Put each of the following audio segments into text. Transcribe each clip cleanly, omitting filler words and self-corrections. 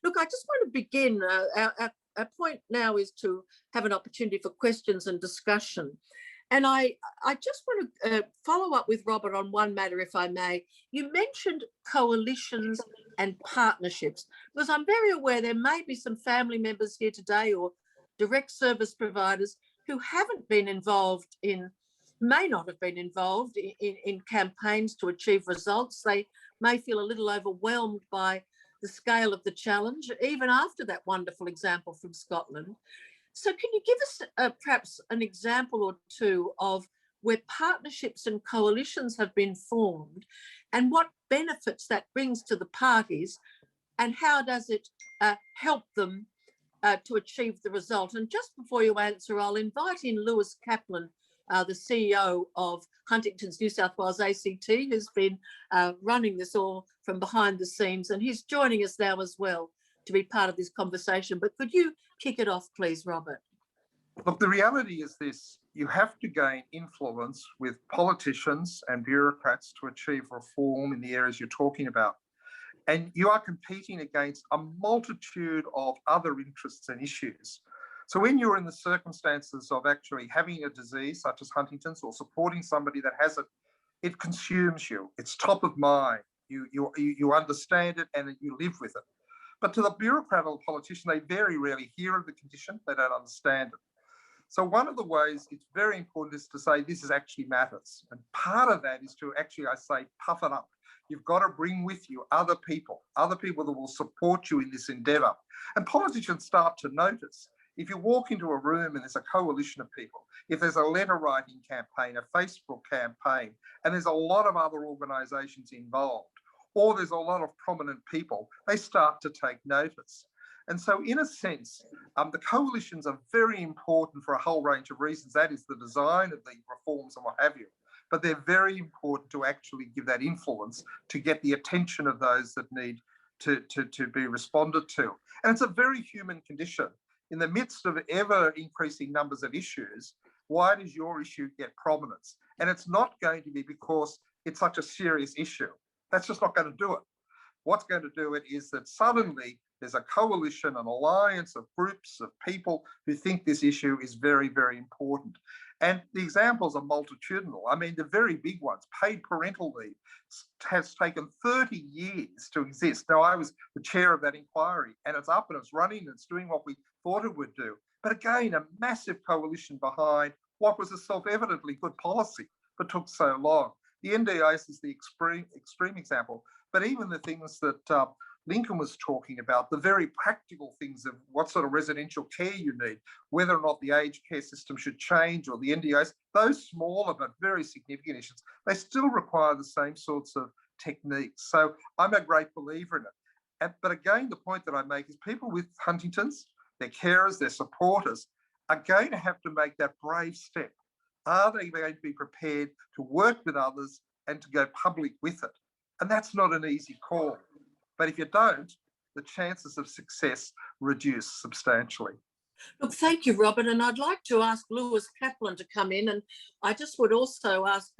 Look, I just want to begin. Our point now is to have an opportunity for questions and discussion. And I just want to follow up with Robert on one matter, if I may. You mentioned coalitions and partnerships, because I'm very aware there may be some family members here today or direct service providers who haven't been involved in, may not have been involved in campaigns to achieve results. They may feel a little overwhelmed by the scale of the challenge, even after that wonderful example from Scotland. So can you give us perhaps an example or two of where partnerships and coalitions have been formed and what benefits that brings to the parties, and how does it help them to achieve the result? And just before you answer, I'll invite in Lewis Kaplan, the CEO of Huntington's New South Wales ACT, who's been running this all from behind the scenes, and he's joining us now as well to be part of this conversation. But could you kick it off, please, Robert? Look, the reality is this: you have to gain influence with politicians and bureaucrats to achieve reform in the areas you're talking about. And you are competing against a multitude of other interests and issues. So when you're in the circumstances of actually having a disease such as Huntington's or supporting somebody that has it, it consumes you. It's top of mind. You understand it and you live with it. But to the bureaucrat or politician, they very rarely hear of the condition. They don't understand it. So one of the ways it's very important is to say this is actually matters. And part of that is to actually, I say, puff it up. You've got to bring with you other people that will support you in this endeavour. And politicians start to notice. If you walk into a room and there's a coalition of people, if there's a letter writing campaign, a Facebook campaign, and there's a lot of other organisations involved, or there's a lot of prominent people, they start to take notice. And so in a sense, the coalitions are very important for a whole range of reasons. That is the design of the reforms and what have you. But they're very important to actually give that influence to get the attention of those that need to be responded to. And it's a very human condition. In the midst of ever increasing numbers of issues, why does your issue get prominence? And it's not going to be because it's such a serious issue. That's just not going to do it. What's going to do it is that suddenly there's a coalition, an alliance of groups of people who think this issue is very, very important. And the examples are multitudinal. I mean, the very big ones, paid parental leave, has taken 30 years to exist. Now, I was the chair of that inquiry, and it's up and it's running and it's doing what we thought it would do. But again, a massive coalition behind what was a self-evidently good policy, but took so long. The NDIS is the extreme example, but even the things that Lincoln was talking about, the very practical things of what sort of residential care you need, whether or not the aged care system should change or the NDIS, those smaller but very significant issues, they still require the same sorts of techniques. So I'm a great believer in it. But again, the point that I make is people with Huntington's, their carers, their supporters, are going to have to make that brave step. Are they going to be prepared to work with others and to go public with it? And that's not an easy call. But if you don't, the chances of success reduce substantially. Look, thank you, Robert. And I'd like to ask Lewis Kaplan to come in. And I just would also ask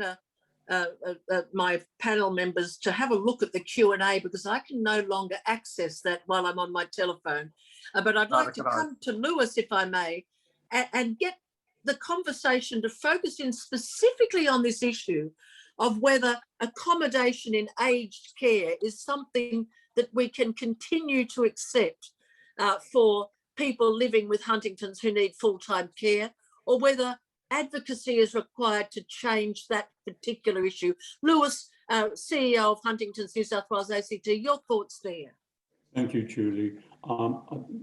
my panel members to have a look at the Q&A, because I can no longer access that while I'm on my telephone. But I'd like to come to Lewis, if I may, and get the conversation to focus in specifically on this issue of whether accommodation in aged care is something that we can continue to accept for people living with Huntington's who need full-time care, or whether advocacy is required to change that particular issue. Lewis, CEO of Huntington's New South Wales ACT, your thoughts there? Thank you, Julie.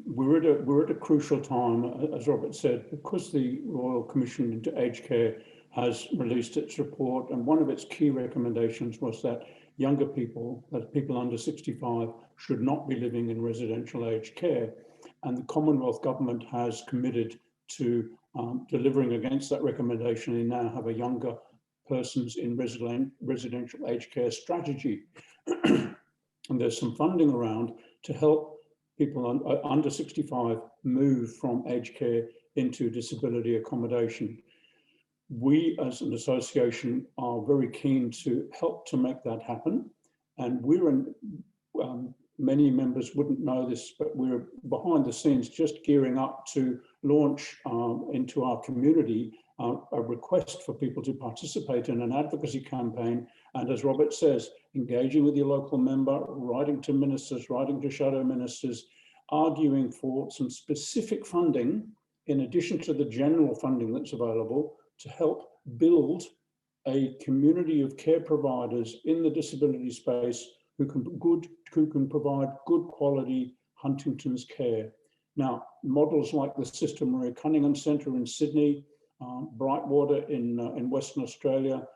We're at a crucial time, as Robert said, because the Royal Commission into Aged Care has released its report, and one of its key recommendations was that younger people, that people under 65, should not be living in residential aged care. And the Commonwealth Government has committed to delivering against that recommendation. They now have a younger persons in residential aged care strategy. And there's some funding around to help people under 65 move from aged care into disability accommodation. We as an association are very keen to help to make that happen. And we're many members wouldn't know this, but we're behind the scenes just gearing up to launch into our community a request for people to participate in an advocacy campaign. And as Robert says, engaging with your local member, writing to ministers, writing to shadow ministers, arguing for some specific funding in addition to the general funding that's available to help build a community of care providers in the disability space who can provide good quality Huntington's care. Now, models like the Sister Maria Cunningham Centre in Sydney, Brightwater in Western Australia,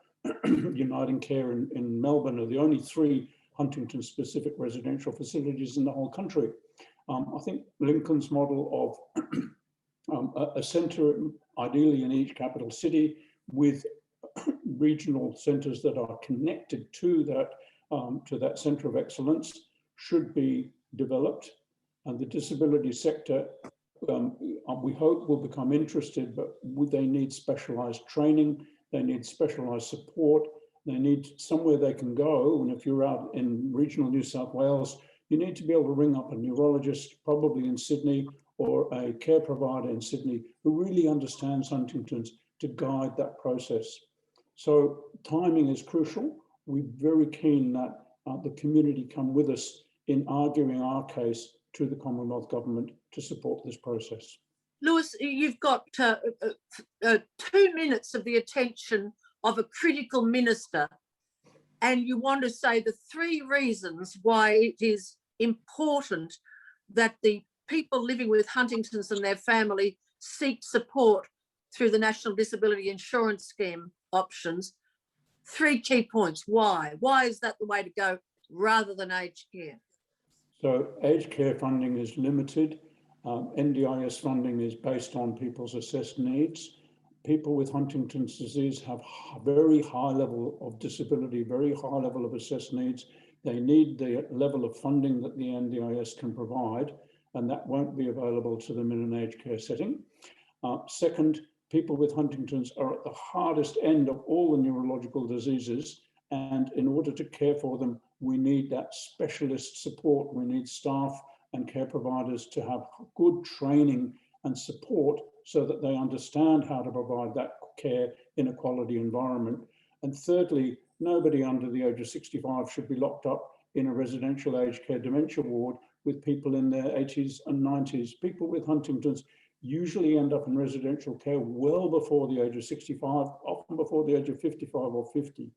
Uniting Care in Melbourne are the only 3 Huntington-specific residential facilities in the whole country. I think Lincoln's model of a centre, ideally in each capital city, with regional centres that are connected to that centre of excellence, should be developed. And the disability sector, we hope, will become interested, but they need specialised training, they need specialised support, they need somewhere they can go. And if you're out in regional New South Wales, you need to be able to ring up a neurologist, probably in Sydney, or a care provider in Sydney who really understands Huntington's to guide that process. So timing is crucial. We're very keen that the community come with us in arguing our case to the Commonwealth Government to support this process. Lewis, you've got 2 minutes of the attention of a critical minister, and you want to say the 3 reasons why it is important that the people living with Huntington's and their family seek support through the National Disability Insurance Scheme options. 3 key points. Why? Why is that the way to go rather than aged care? So aged care funding is limited. NDIS funding is based on people's assessed needs. People with Huntington's disease have very high level of disability, very high level of assessed needs. They need the level of funding that the NDIS can provide, and that won't be available to them in an aged care setting. Second, people with Huntington's are at the hardest end of all the neurological diseases, and in order to care for them, we need that specialist support. We need staff and care providers to have good training and support so that they understand how to provide that care in a quality environment. And thirdly, nobody under the age of 65 should be locked up in a residential aged care dementia ward with people in their 80s and 90s. People with Huntington's usually end up in residential care well before the age of 65, often before the age of 55 or 50.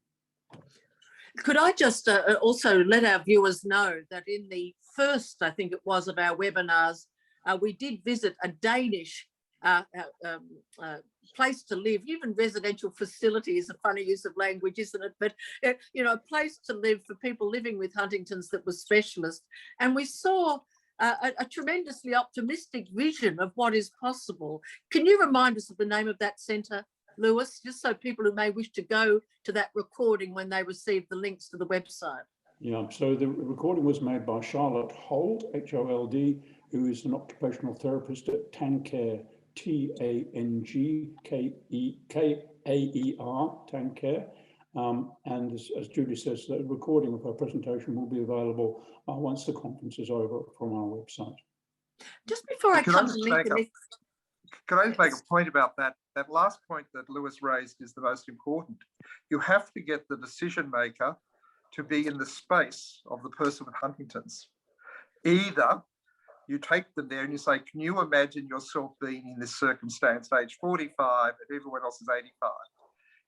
Could I just also let our viewers know that in the first, I think it was, of our webinars, we did visit a Danish place to live. Even residential facility is a funny use of language, isn't it? But, you know, a place to live for people living with Huntington's that was specialist. And we saw a tremendously optimistic vision of what is possible. Can you remind us of the name of that centre, Lewis, just so people who may wish to go to that recording when they receive the links to the website? Yeah, so the recording was made by Charlotte Hold, H-O-L-D, who is an occupational therapist at Tancare, T-A-N-G-K-E-K-A-E-R, Tancare. And as Judy says, the recording of her presentation will be available once the conference is over from our website. Just before I come to link the next... Can I just make a point about that? That last point that Lewis raised is the most important. You have to get the decision maker to be in the space of the person with Huntington's. Either you take them there and you say, can you imagine yourself being in this circumstance at age 45 and everyone else is 85?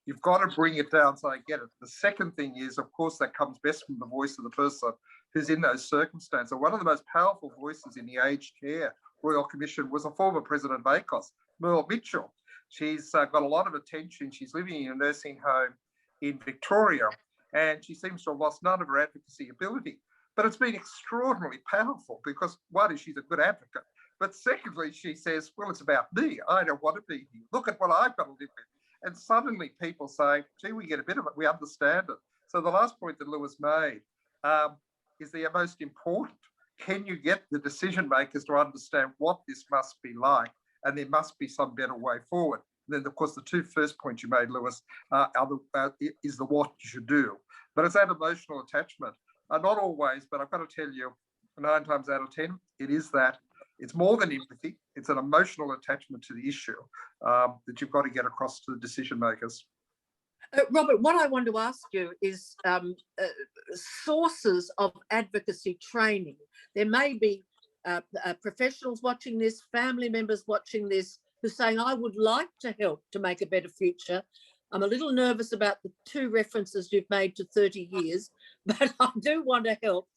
You've got to bring it down so I get it. The second thing is, of course, that comes best from the voice of the person who's in those circumstances. One of the most powerful voices in the aged care Royal Commission was a former president of ACOS, Merle Mitchell. She's got a lot of attention. She's living in a nursing home in Victoria, and she seems to have lost none of her advocacy ability. But it's been extraordinarily powerful because, one, is she's a good advocate. But secondly, she says, well, it's about me. I don't want to be here. Look at what I've got to live with. And suddenly people say, gee, we get a bit of it. We understand it. So the last point that Lewis made is the most important. Can you get the decision makers to understand what this must be like? And there must be some better way forward. And then, of course, the 2 first points you made, Lewis, is the what you should do. But it's that emotional attachment. Not always, but I've got to tell you, 9 times out of 10, it is that. It's more than empathy. It's an emotional attachment to the issue that you've got to get across to the decision makers. Robert, what I want to ask you is sources of advocacy training. There may be professionals watching this, family members watching this, who are saying, I would like to help to make a better future. I'm a little nervous about the 2 references you've made to 30 years, but I do want to help.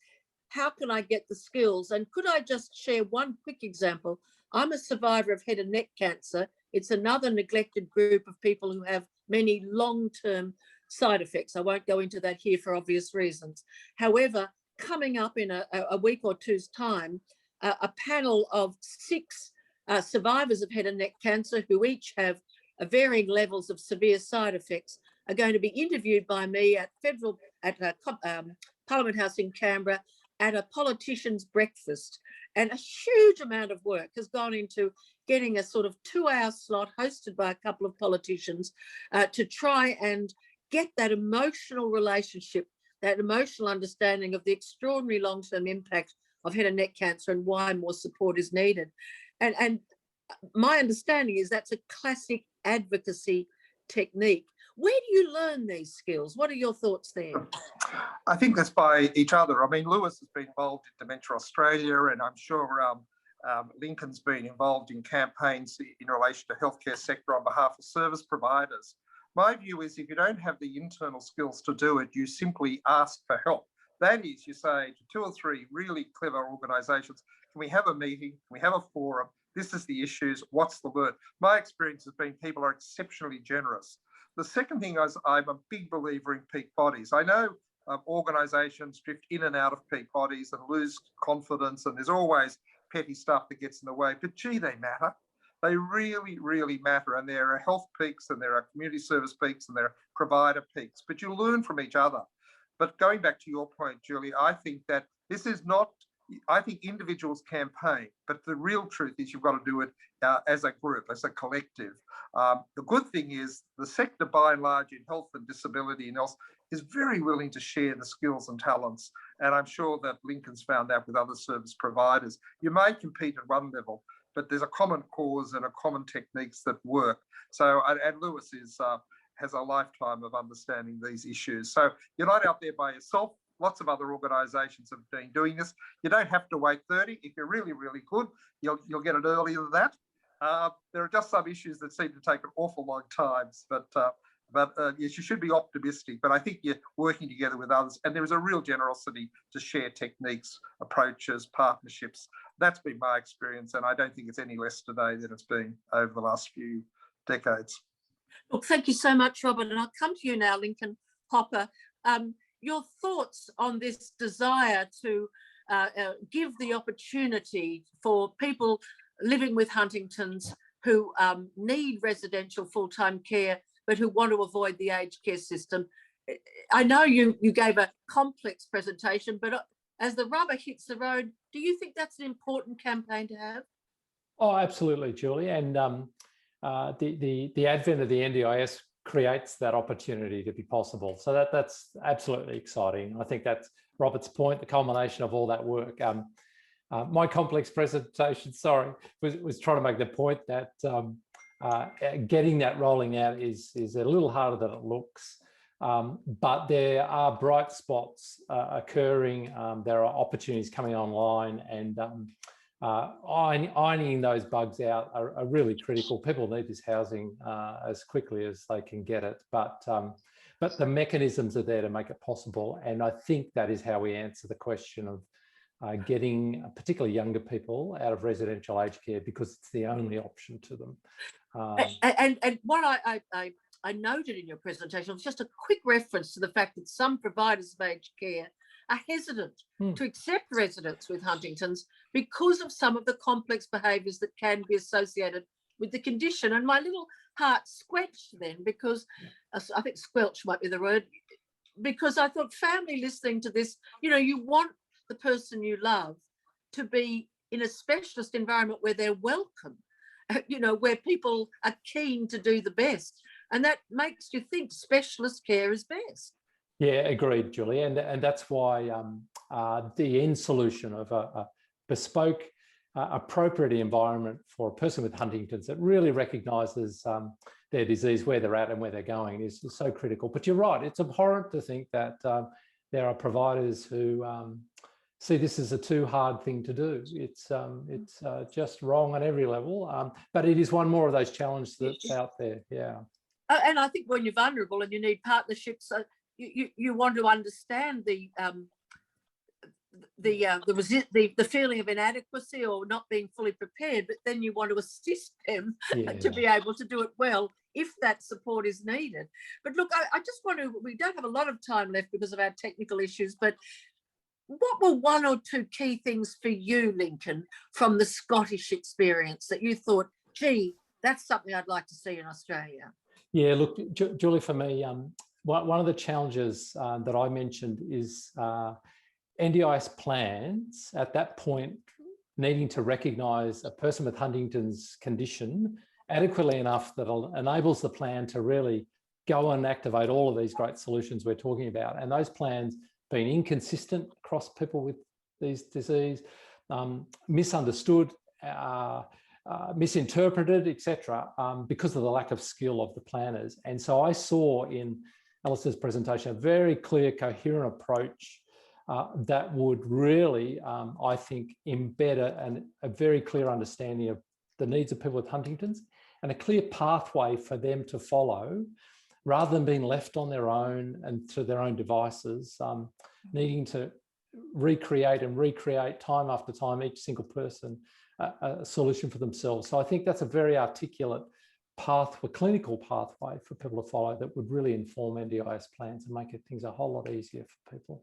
How can I get the skills? And could I just share one quick example? I'm a survivor of head and neck cancer. It's another neglected group of people who have many long-term side effects. I won't go into that here for obvious reasons. However, coming up in a week or two's time, a panel of 6 survivors of head and neck cancer who each have varying levels of severe side effects are going to be interviewed by me at Parliament House in Canberra at a politician's breakfast. And a huge amount of work has gone into getting a sort of 2-hour slot hosted by a couple of politicians to try and get that emotional relationship, that emotional understanding of the extraordinary long-term impact of head and neck cancer and why more support is needed. And my understanding is that's a classic advocacy technique. Where do you learn these skills? What are your thoughts there? I think that's by each other. I mean, Lewis has been involved in Dementia Australia, and I'm sure Lincoln's been involved in campaigns in relation to healthcare sector on behalf of service providers. My view is if you don't have the internal skills to do it, you simply ask for help. That is, you say to 2 or 3 really clever organisations, can we have a meeting? Can we have a forum? This is the issues. What's the word? My experience has been people are exceptionally generous. The second thing is I'm a big believer in peak bodies. I know organisations drift in and out of peak bodies and lose confidence, and there's always petty stuff that gets in the way, but gee, they matter. They really, really matter. And there are health peaks and there are community service peaks and there are provider peaks, but you learn from each other. But going back to your point, Julie, I think that this is not, I think individuals campaign, but the real truth is you've got to do it as a group, as a collective. The good thing is the sector by and large in health and disability and else is very willing to share the skills and talents. And I'm sure that Lincoln's found that with other service providers. You may compete at one level, but there's a common cause and a common techniques that work. So, and Lewis has a lifetime of understanding these issues. So you're not out there by yourself. Lots of other organisations have been doing this. You don't have to wait 30. If you're really, really good, you'll get it earlier than that. There are just some issues that seem to take an awful long time, but yes, you should be optimistic. But I think you're working together with others, and there is a real generosity to share techniques, approaches, partnerships. That's been my experience, and I don't think it's any less today than it's been over the last few decades. Well, thank you so much, Robert. And I'll come to you now, Lincoln Hopper. Your thoughts on this desire to give the opportunity for people living with Huntington's who need residential full-time care, but who want to avoid the aged care system. I know you gave a complex presentation, but as the rubber hits the road, do you think that's an important campaign to have? Oh, absolutely, Julie. And the advent of the NDIS creates that opportunity to be possible. So that's absolutely exciting. I think that's Robert's point, the culmination of all that work. My complex presentation, was trying to make the point that getting that rolling out is a little harder than it looks. But there are bright spots occurring. There are opportunities coming online, and ironing those bugs out are really critical. People need this housing as quickly as they can get it, but the mechanisms are there to make it possible. And I think that is how we answer the question of getting particularly younger people out of residential aged care, because it's the only option to them. And what I noted in your presentation was just a quick reference to the fact that some providers of aged care are hesitant to accept residents with Huntington's because of some of the complex behaviours that can be associated with the condition. And my little heart squelched then, because I think squelch might be the word, because I thought, family listening to this, you want the person you love to be in a specialist environment where they're welcome, where people are keen to do the best. And that makes you think specialist care is best. Yeah, agreed, Julie. And that's why the end solution of a bespoke, appropriate environment for a person with Huntington's that really recognises their disease, where they're at and where they're going is so critical. But you're right, it's abhorrent to think that there are providers who see this as a too hard thing to do. It's just wrong on every level, but it is one more of those challenges that's out there. Yeah. And I think when you're vulnerable and you need partnerships, you want to understand the feeling of inadequacy or not being fully prepared, but then you want to assist them to be able to do it well if that support is needed. But look, I just want to, we don't have a lot of time left because of our technical issues, but what were one or two key things for you, Lincoln, from the Scottish experience that you thought, gee, that's something I'd like to see in Australia? Yeah, look, Julie, for me, one of the challenges that I mentioned is NDIS plans at that point needing to recognise a person with Huntington's condition adequately enough that enables the plan to really go and activate all of these great solutions we're talking about. And those plans being inconsistent across people with these disease, misunderstood, misinterpreted, etc., because of the lack of skill of the planners. And so I saw in Alistair's presentation a very clear, coherent approach that would really, I think, embed a very clear understanding of the needs of people with Huntington's and a clear pathway for them to follow, rather than being left on their own and to their own devices, needing to recreate time after time, each single person, a solution for themselves. So I think that's a very articulate pathway, clinical pathway for people to follow that would really inform NDIS plans and make things a whole lot easier for people.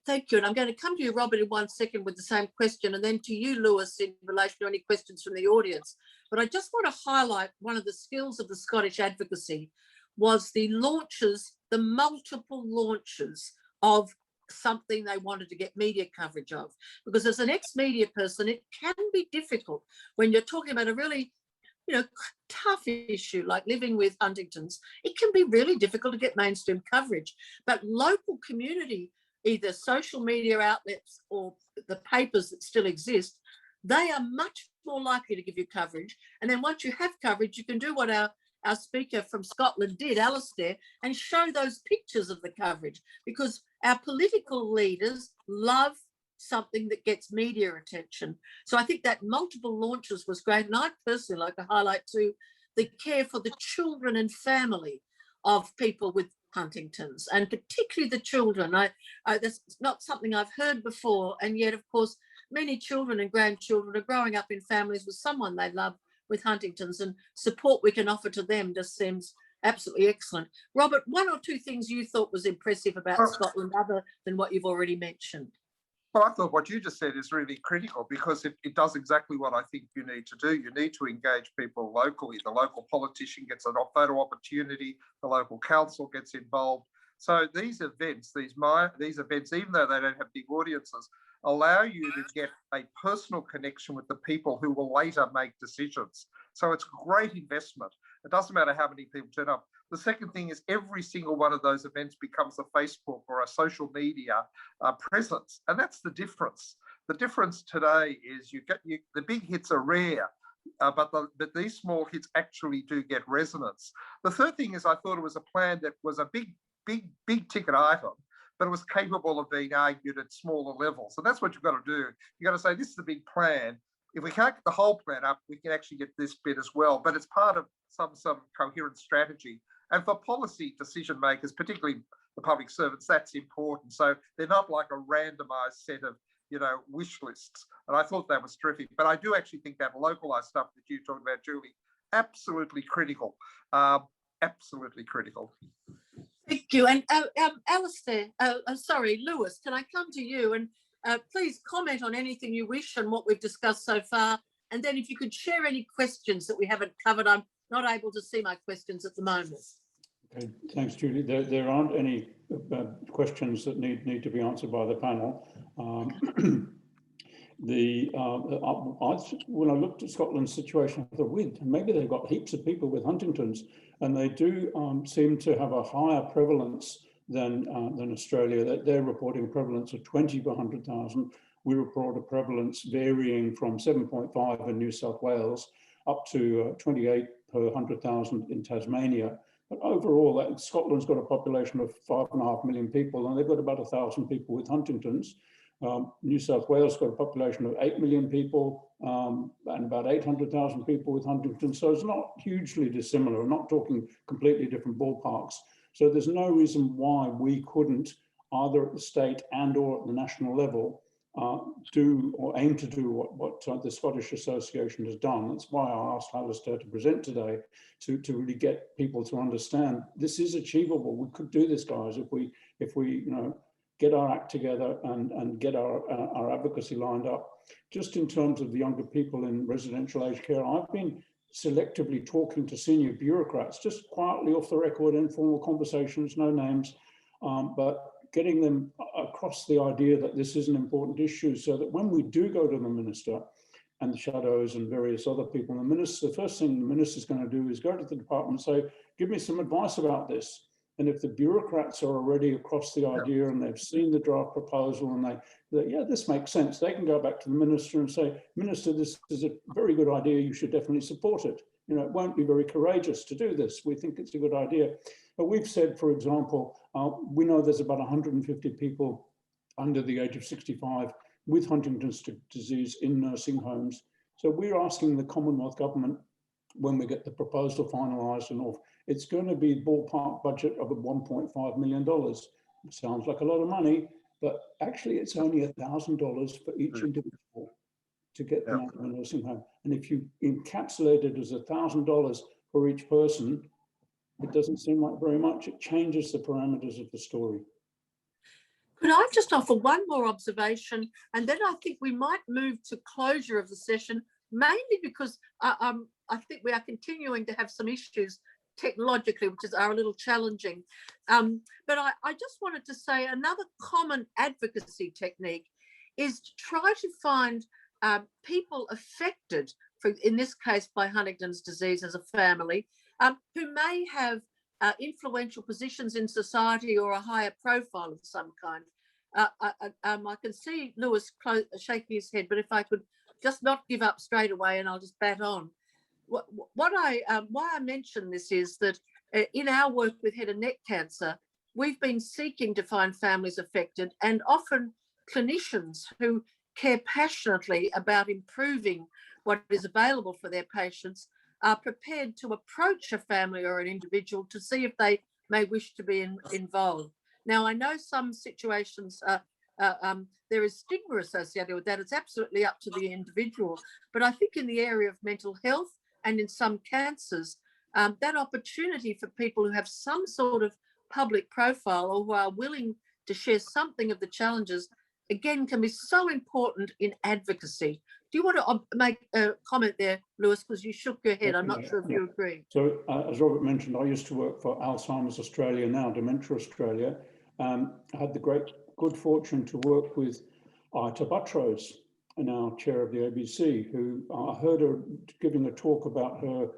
Thank you. And I'm going to come to you, Robert, in 1 second with the same question, and then to you, Lewis, in relation to any questions from the audience. But I just want to highlight one of the skills of the Scottish advocacy was the launches, the multiple launches of something they wanted to get media coverage of. Because as an ex-media person, it can be difficult when you're talking about a really, tough issue like living with Huntington's. It can be really difficult to get mainstream coverage. But local community, either social media outlets or the papers that still exist, they are much more likely to give you coverage. And then once you have coverage, you can do what our speaker from Scotland did, Alistair, and show those pictures of the coverage, because our political leaders love something that gets media attention. So I think that multiple launches was great. And I'd personally like to highlight too the care for the children and family of people with Huntington's, and particularly the children. That's not something I've heard before, and yet, of course, many children and grandchildren are growing up in families with someone they love with Huntington's, and support we can offer to them just seems absolutely excellent. Robert, one or two things you thought was impressive about Scotland other than what you've already mentioned? Well, I thought what you just said is really critical, because it does exactly what I think you need to do. You need to engage people locally. The local politician gets a photo opportunity, the local council gets involved. So these events, even though they don't have big audiences, allow you to get a personal connection with the people who will later make decisions. So it's a great investment. It doesn't matter how many people turn up. The second thing is every single one of those events becomes a Facebook or a social media presence. And that's the difference. The difference today is the big hits are rare, but these small hits actually do get resonance. The third thing is I thought it was a plan that was a big ticket item, but it was capable of being argued at smaller levels. So that's what you've got to do. You've got to say, this is the big plan. If we can't get the whole plan up, we can actually get this bit as well. But it's part of some coherent strategy. And for policy decision makers, particularly the public servants, that's important. So they're not like a randomized set of, wish lists. And I thought that was terrific. But I do actually think that localized stuff that you talked about, Julie, absolutely critical. Absolutely critical. Thank you. And Alistair, Lewis, can I come to you? And please comment on anything you wish and what we've discussed so far. And then if you could share any questions that we haven't covered. I'm not able to see my questions at the moment. Okay, thanks, Julie. There aren't any questions that need to be answered by the panel. When I looked at Scotland's situation, I thought, maybe they've got heaps of people with Huntington's, and they do seem to have a higher prevalence than Australia. They're reporting a prevalence of 20 per 100,000. We report a prevalence varying from 7.5 in New South Wales up to 28 per 100,000 in Tasmania. But overall, Scotland's got a population of 5.5 million people, and they've got about 1,000 people with Huntington's. New South Wales got a population of 8 million people and about 800,000 people with Huntington. So it's not hugely dissimilar. We're not talking completely different ballparks. So there's no reason why we couldn't, either at the state and or at the national level, do or aim to do what the Scottish Association has done. That's why I asked Alistair to present today, to really get people to understand this is achievable. We could do this, guys, if we get our act together and get our advocacy lined up. Just in terms of the younger people in residential aged care, I've been selectively talking to senior bureaucrats, just quietly off the record, informal conversations, no names, but getting them across the idea that this is an important issue, so that when we do go to the minister and the shadows and various other people, the first thing the minister is going to do is go to the department and say, give me some advice about this. And if the bureaucrats are already across the idea and they've seen the draft proposal and they yeah, this makes sense, they can go back to the minister and say, Minister, this is a very good idea, you should definitely support it. You know, it won't be very courageous to do this. We think it's a good idea. But we've said, for example, we know there's about 150 people under the age of 65 with Huntington's disease in nursing homes. So we're asking the Commonwealth Government, when we get the proposal finalised and all, it's going to be a ballpark budget of $1.5 million. It sounds like a lot of money, but actually it's only $1,000 for each individual to get them out of a nursing home. And if you encapsulate it as $1,000 for each person, it doesn't seem like very much. It changes the parameters of the story. Could I just offer one more observation? And then I think we might move to closure of the session, mainly because I think we are continuing to have some issues technologically, which are a little challenging. But I just wanted to say another common advocacy technique is to try to find people affected, in this case by Huntington's disease as a family, who may have influential positions in society or a higher profile of some kind. I can see Lewis shaking his head, but if I could just not give up straight away and I'll just bat on. Why I mention this is that in our work with head and neck cancer, we've been seeking to find families affected, and often clinicians who care passionately about improving what is available for their patients are prepared to approach a family or an individual to see if they may wish to be involved. Now, I know some situations there is stigma associated with that. It's absolutely up to the individual. But I think in the area of mental health and in some cancers, that opportunity for people who have some sort of public profile or who are willing to share something of the challenges, again, can be so important in advocacy. Do you want to make a comment there, Lewis, because you shook your head? I'm not sure if you agree. So as Robert mentioned, I used to work for Alzheimer's Australia, now Dementia Australia. I had the good fortune to work with Ita Buttrose, now chair of the ABC, who I heard her giving a talk about her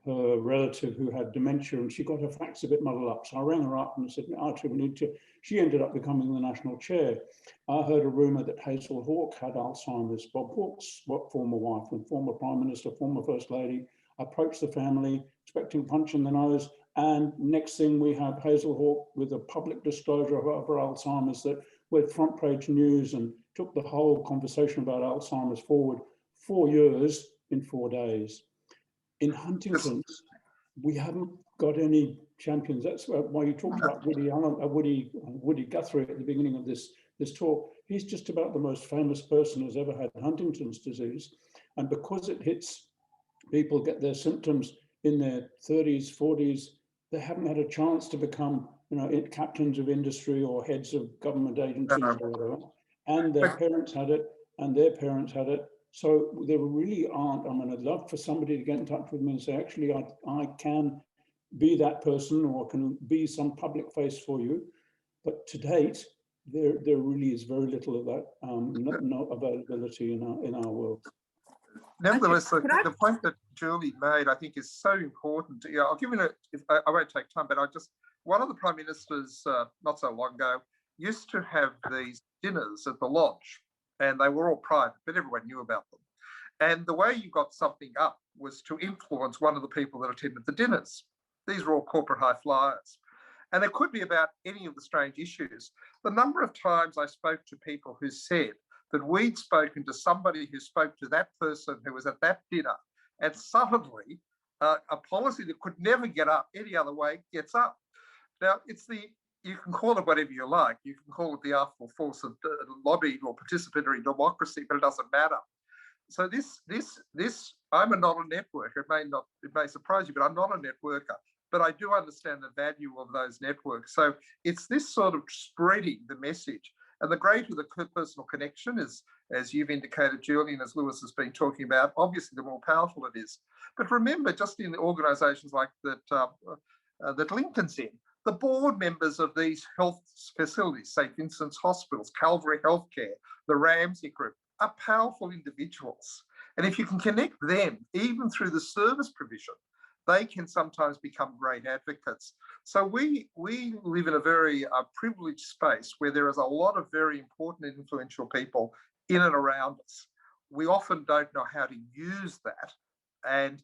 relative who had dementia, and she got her facts a bit muddled up. So I rang her up and said, Ita, we need to. She ended up becoming the national chair. I heard a rumour that Hazel Hawke had Alzheimer's. Bob Hawke's former wife and former Prime Minister, former First Lady, approached the family, expecting a punch in the nose. And next thing we have Hazel Hawke with a public disclosure of her Alzheimer's that went front page news and took the whole conversation about Alzheimer's forward 4 years in 4 days. In Huntington's, we haven't got any champions. That's why you talked about Woody Guthrie at the beginning of this talk. He's just about the most famous person who's ever had Huntington's disease. And because it hits people, get their symptoms in their 30s, 40s, they haven't had a chance to become, captains of industry or heads of government agencies or whatever. And their parents had it, and their parents had it. So there really aren't. I mean, I'd love for somebody to get in touch with me and say, actually, I can be that person or can be some public face for you. But to date, there really is very little of that no availability in our world. Nevertheless, the point that Julie made, I think, is so important. I'll give it I won't take time, but I just one of the prime ministers not so long ago used to have these dinners at the lodge, and they were all private, but everyone knew about them. And the way you got something up was to influence one of the people that attended the dinners. These were all corporate high flyers. And it could be about any of the strange issues. The number of times I spoke to people who said that we'd spoken to somebody who spoke to that person who was at that dinner, and suddenly a policy that could never get up any other way gets up. Now, you can call it whatever you like. You can call it the artful force of lobbying or participatory democracy, but it doesn't matter. So I'm not a networker. It may surprise you, but I'm not a networker. But I do understand the value of those networks. So it's this sort of spreading the message. And the greater the personal connection is, as you've indicated, Julie, and as Lewis has been talking about, obviously the more powerful it is. But remember, just in organisations like that Lincoln's in, the board members of these health facilities, St Vincent's Hospitals, Calvary Healthcare, the Ramsay Group, are powerful individuals. And if you can connect them, even through the service provision, they can sometimes become great advocates. So we live in a very privileged space where there is a lot of very important and influential people in and around us. We often don't know how to use that. And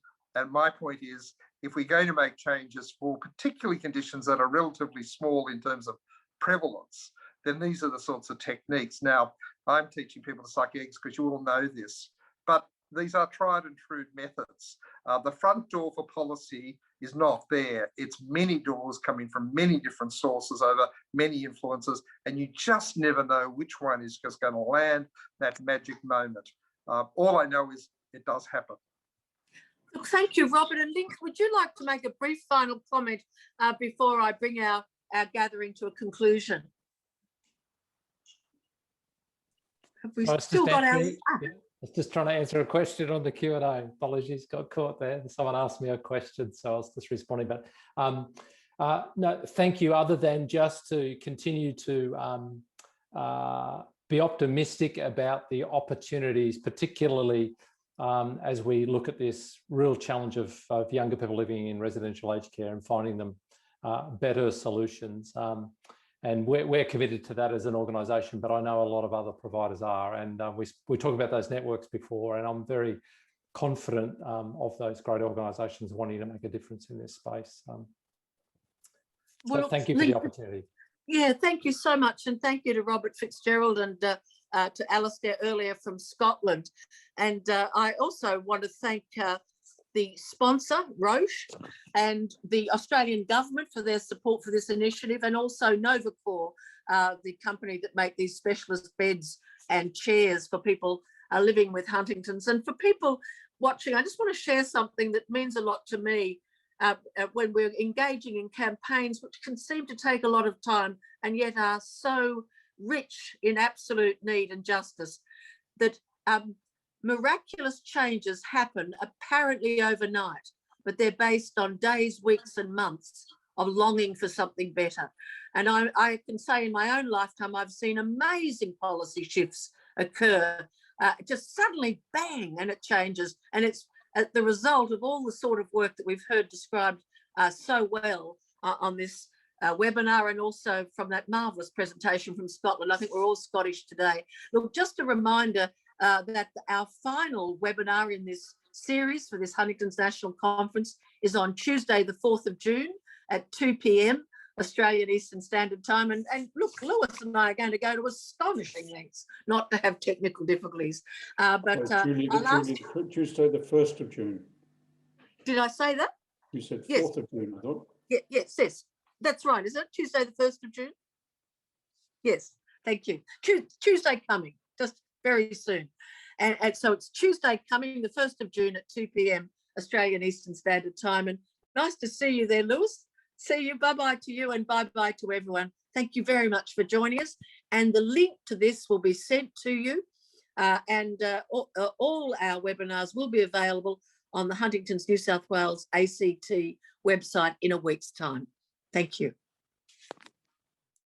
my point is, if we're going to make changes for particularly conditions that are relatively small in terms of prevalence, then these are the sorts of techniques. Now, I'm teaching people to suck eggs because you all know this, but these are tried and true methods. The front door for policy is not there. It's many doors coming from many different sources over many influences, and you just never know which one is just going to land that magic moment. All I know is it does happen. Look, thank you, Robert. And Link, would you like to make a brief final comment before I bring our gathering to a conclusion? Have we still got our... I was just trying to answer a question on the Q&A. Apologies, got caught there. Someone asked me a question, so I was just responding. But no, thank you. Other than just to continue to be optimistic about the opportunities, particularly as we look at this real challenge of younger people living in residential aged care and finding them better solutions. And we're committed to that as an organisation, but I know a lot of other providers are. And we talked about those networks before, and I'm very confident of those great organisations wanting to make a difference in this space. So thank you for the opportunity. Yeah, thank you so much. And thank you to Robert Fitzgerald and to Alistair earlier from Scotland. And I also want to thank the sponsor, Roche, and the Australian government for their support for this initiative, and also Novacor, the company that make these specialist beds and chairs for people living with Huntington's. And for people watching, I just want to share something that means a lot to me when we're engaging in campaigns, which can seem to take a lot of time and yet are so rich in absolute need and justice, that miraculous changes happen apparently overnight, but they're based on days, weeks and months of longing for something better. And I can say in my own lifetime, I've seen amazing policy shifts occur, just suddenly bang, and it changes. And it's the result of all the sort of work that we've heard described so well on this webinar, and also from that marvellous presentation from Scotland. I think we're all Scottish today. Look, just a reminder that our final webinar in this series for this Huntington's National Conference is on Tuesday, the 4th of June at 2 p.m. Australian Eastern Standard Time. And look, Lewis and I are going to go to astonishing lengths not to have technical difficulties. Julie, Tuesday, the 1st of June. Did I say that? You said 4th yes. of June, I thought. Yeah, yes. That's right. Is it Tuesday, the 1st of June? Yes, thank you. Tuesday coming, just very soon. And so it's Tuesday coming, the 1st of June at 2 p.m. Australian Eastern Standard Time. And nice to see you there, Lewis. See you. Bye-bye to you and bye-bye to everyone. Thank you very much for joining us. And the link to this will be sent to you. All our webinars will be available on the Huntington's New South Wales ACT website in a week's time. Thank you.